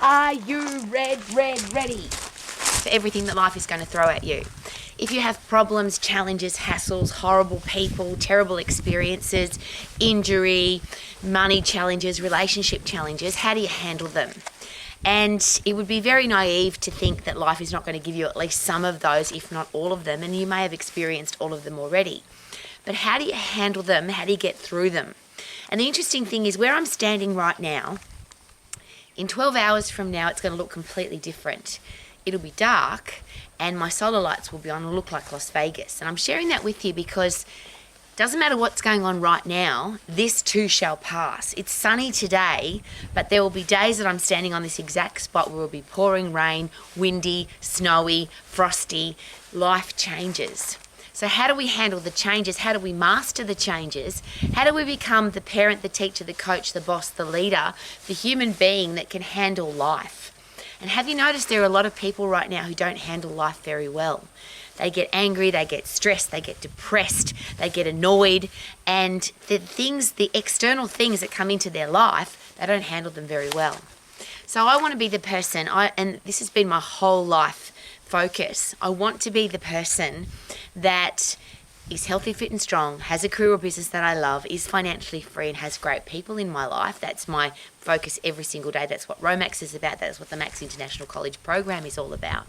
Are you ready for everything that life is going to throw at you? If you have problems, challenges, hassles, horrible people, terrible experiences, injury, money challenges, relationship challenges, how do you handle them? And it would be very naive to think that life is not going to give you at least some of those, if not all of them, and you may have experienced all of them already. But how do you handle them? How do you get through them? And the interesting thing is, where I'm standing right now, in 12 hours from now, it's going to look completely different. It'll be dark and my solar lights will be on and look like Las Vegas. And I'm sharing that with you because it doesn't matter what's going on right now, this too shall pass. It's sunny today, but there will be days that I'm standing on this exact spot where it will be pouring rain, windy, snowy, frosty. Life changes. So how do we handle the changes? How do we master the changes? How do we become the parent, the teacher, the coach, the boss, the leader, the human being that can handle life? And have you noticed there are a lot of people right now who don't handle life very well? They get angry, they get stressed, they get depressed, they get annoyed, and the external things that come into their life, they don't handle them very well. So I want to be the person, and this has been my whole life focus. I want to be the person that is healthy, fit and strong, has a career or business that I love, is financially free and has great people in my life. That's my focus every single day. That's what Romax is about. That's what the Max International College program is all about.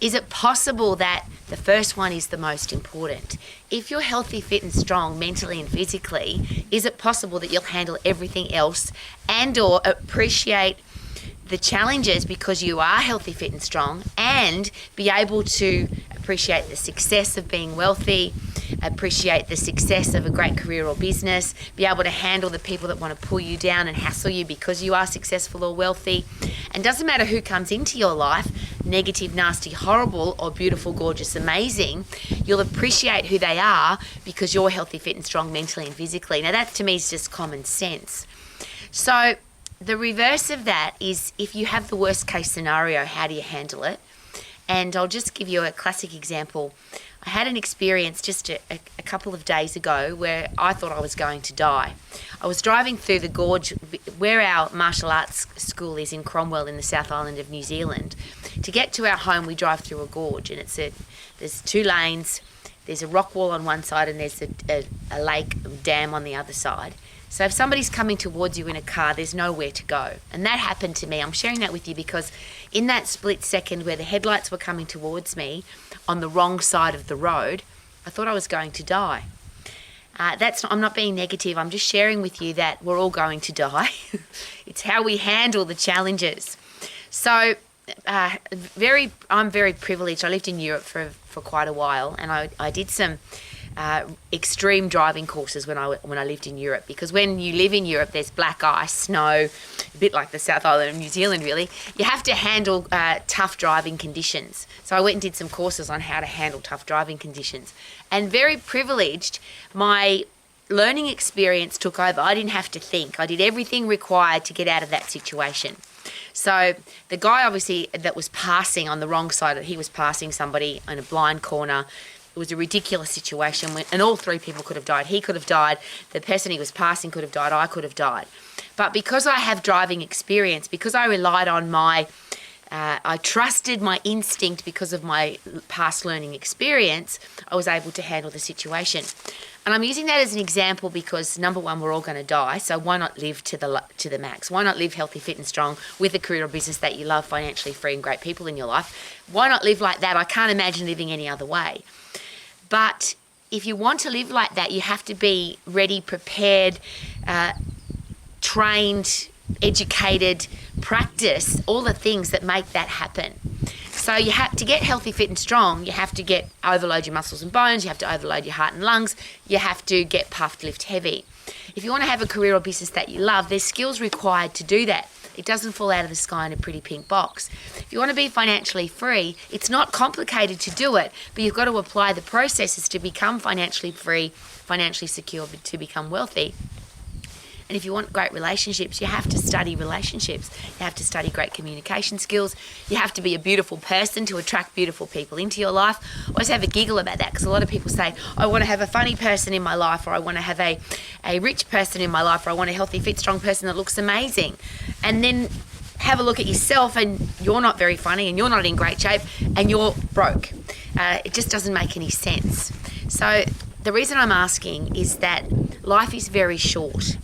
Is it possible that the first one is the most important? If you're healthy, fit and strong mentally and physically, is it possible that you'll handle everything else and or appreciate the challenges because you are healthy, fit and strong, and be able to appreciate the success of being wealthy, appreciate the success of a great career or business, be able to handle the people that want to pull you down and hassle you because you are successful or wealthy? And doesn't matter who comes into your life, negative, nasty, horrible, or beautiful, gorgeous, amazing, you'll appreciate who they are because you're healthy, fit and strong mentally and physically. Now that to me is just common sense. So the reverse of that is, if you have the worst case scenario, how do you handle it? And I'll just give you a classic example. I had an experience just a couple of days ago where I thought I was going to die. I was driving through the gorge where our martial arts school is in Cromwell in the South Island of New Zealand. To get to our home, we drive through a gorge, and there's two lanes. There's a rock wall on one side and there's a lake dam on the other side. So if somebody's coming towards you in a car, there's nowhere to go. And that happened to me. I'm sharing that with you because in that split second where the headlights were coming towards me on the wrong side of the road, I thought I was going to die. I'm not being negative. I'm just sharing with you that we're all going to die. It's how we handle the challenges. So I'm very privileged. I lived in Europe for quite a while, and I did some extreme driving courses when I lived in Europe, because when you live in Europe there's black ice, snow, a bit like the South Island of New Zealand really. You have to handle tough driving conditions. So I went and did some courses on how to handle tough driving conditions, and very privileged, my learning experience took over. I didn't have to think. I did everything required to get out of that situation. So the guy obviously that was passing on the wrong side, he was passing somebody in a blind corner. It was a ridiculous situation, and all three people could have died. He could have died, the person he was passing could have died, I could have died. But because I have driving experience, because I relied on I trusted my instinct because of my past learning experience, I was able to handle the situation. And I'm using that as an example because, number one, we're all going to die, so why not live to the max? Why not live healthy, fit and strong with a career or business that you love, financially free and great people in your life? Why not live like that? I can't imagine living any other way. But if you want to live like that, you have to be ready, prepared, trained, educated, practice all the things that make that happen. So you have to get healthy, fit and strong. You have to overload your muscles and bones. You have to overload your heart and lungs. You have to get puffed, lift heavy. If you want to have a career or business that you love, there's skills required to do that. It doesn't fall out of the sky in a pretty pink box. If you want to be financially free, it's not complicated to do it, but you've got to apply the processes to become financially free, financially secure, to become wealthy. And if you want great relationships, you have to study relationships. You have to study great communication skills. You have to be a beautiful person to attract beautiful people into your life. I always have a giggle about that because a lot of people say, I want to have a funny person in my life, or I want to have a rich person in my life, or I want a healthy, fit, strong person that looks amazing. And then have a look at yourself and you're not very funny and you're not in great shape and you're broke. It just doesn't make any sense. So the reason I'm asking is that life is very short.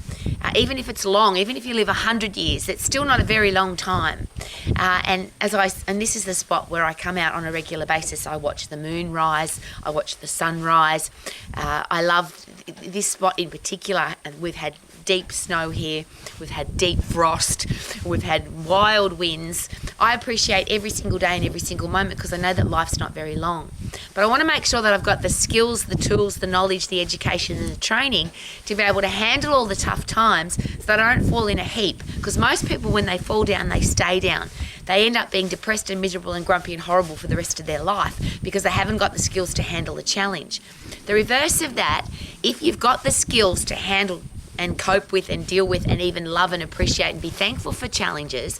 Even if it's long, even if you live 100 years, it's still not a very long time. And this is the spot where I come out on a regular basis. I watch the moon rise, I watch the sun rise. I love this spot in particular, and we've had deep snow here, we've had deep frost, we've had wild winds. I appreciate every single day and every single moment because I know that life's not very long. But I want to make sure that I've got the skills, the tools, the knowledge, the education and the training to be able to handle all the tough times so that I don't fall in a heap. Because most people, when they fall down, they stay down. They end up being depressed and miserable and grumpy and horrible for the rest of their life because they haven't got the skills to handle the challenge. The reverse of that, if you've got the skills to handle and cope with and deal with and even love and appreciate and be thankful for challenges,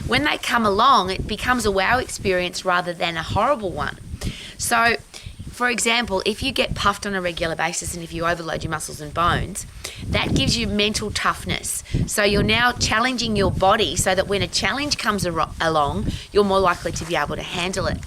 when they come along, it becomes a wow experience rather than a horrible one. So, for example, if you get puffed on a regular basis and if you overload your muscles and bones, that gives you mental toughness. So you're now challenging your body so that when a challenge comes along, you're more likely to be able to handle it.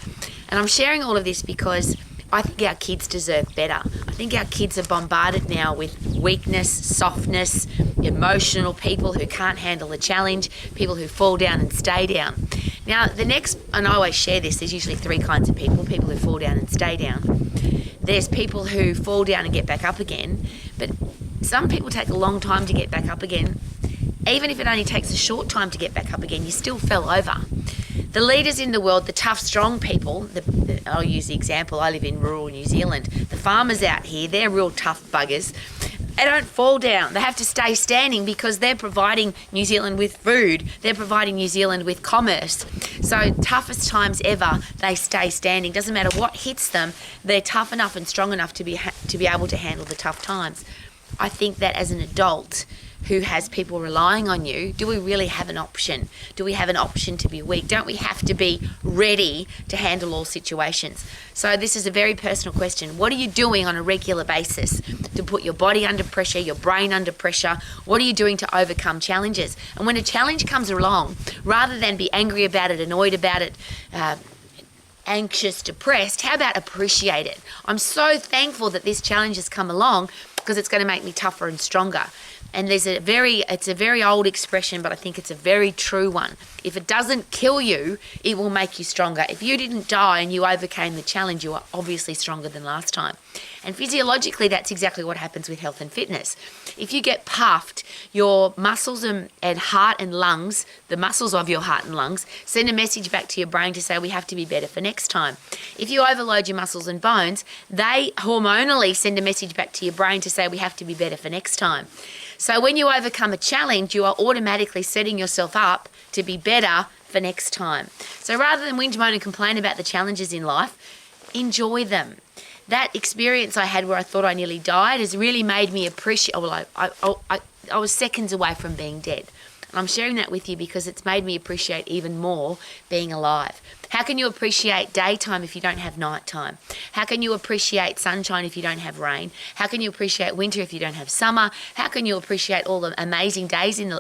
And I'm sharing all of this because I think our kids deserve better. I think our kids are bombarded now with weakness, softness, emotional people who can't handle a challenge, people who fall down and stay down. Now, and I always share this, there's usually three kinds of people who fall down and stay down. There's people who fall down and get back up again, but some people take a long time to get back up again. Even if it only takes a short time to get back up again, you still fell over. The leaders in the world, the tough, strong people, I'll use the example, I live in rural New Zealand. The farmers out here, they're real tough buggers. They don't fall down. They have to stay standing because they're providing New Zealand with food. They're providing New Zealand with commerce. So toughest times ever, they stay standing. Doesn't matter what hits them, they're tough enough and strong enough to be able to handle the tough times. I think that as an adult who has people relying on you, do we really have an option? Do we have an option to be weak? Don't we have to be ready to handle all situations? So this is a very personal question. What are you doing on a regular basis to put your body under pressure, your brain under pressure? What are you doing to overcome challenges? And when a challenge comes along, rather than be angry about it, annoyed about it, anxious, depressed, how about appreciate it? I'm so thankful that this challenge has come along because it's going to make me tougher and stronger. And it's a very old expression, but I think it's a very true one. If it doesn't kill you, it will make you stronger. If you didn't die and you overcame the challenge, you are obviously stronger than last time. And physiologically, that's exactly what happens with health and fitness. If you get puffed, your muscles and heart and lungs, the muscles of your heart and lungs, send a message back to your brain to say we have to be better for next time. If you overload your muscles and bones, they hormonally send a message back to your brain to say we have to be better for next time. So when you overcome a challenge, you are automatically setting yourself up to be better for next time. So rather than whinge, moan and complain about the challenges in life, enjoy them. That experience I had where I thought I nearly died has really made me appreciate, I was seconds away from being dead. And I'm sharing that with you because it's made me appreciate even more being alive. How can you appreciate daytime if you don't have nighttime? How can you appreciate sunshine if you don't have rain? How can you appreciate winter if you don't have summer? How can you appreciate all the amazing days in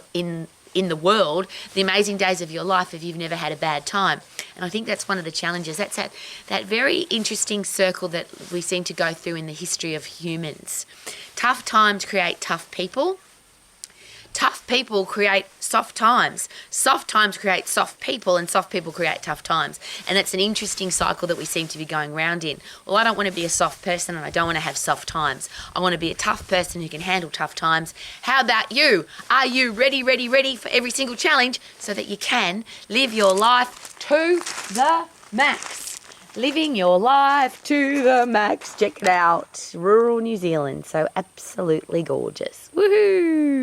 the world, the amazing days of your life if you've never had a bad time? And I think that's one of the challenges. That's that very interesting circle that we seem to go through in the history of humans. Tough times create tough people. Tough people create soft times. Soft times create soft people, and soft people create tough times. And it's an interesting cycle that we seem to be going round in. Well, I don't want to be a soft person and I don't want to have soft times. I want to be a tough person who can handle tough times. How about you? Are you ready for every single challenge so that you can live your life to the max? Living your life to the max. Check it out. Rural New Zealand. So absolutely gorgeous. Woohoo!